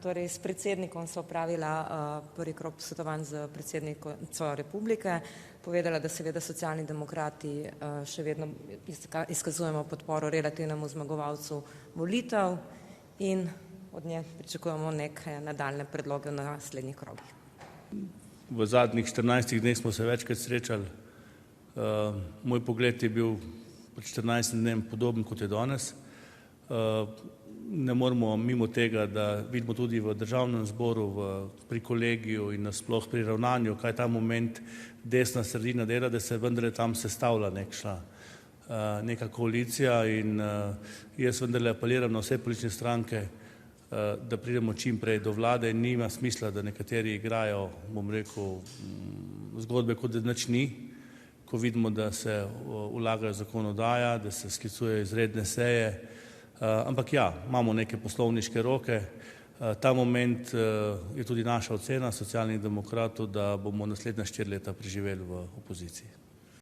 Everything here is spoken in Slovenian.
Torej, s predsednikom so opravila prvi krog posvetovanj z predsednico republike, povedala, da seveda Socialni demokrati še vedno izkazujemo podporo relativnemu zmagovalcu volitev in od nje pričakujemo neke nadaljne predloge na naslednjih krogih. V zadnjih 14 dneh smo se večkrat srečali. Moj pogled je bil pred 14 dnem podoben, kot je danes. Ne moremo mimo tega, da vidimo tudi v državnem zboru, pri kolegiju in nasploh pri ravnanju, kaj ta moment desna sredina dela, da se vendarle tam sestavlja neka koalicija in jaz vendarle apeliram na vse politične stranke, da pridemo čim prej do vlade. Nima smisla, da nekateri igrajo, bom rekel, zgodbe, kot da nič ni, ko vidimo, da se vlagajo zakonodaja, da se sklicujejo izredne seje. Ampak ja, imamo neke poslovniške roke. Ta moment je tudi naša ocena Socialnih demokratov, da bomo naslednja 4 leta preživeli v opoziciji.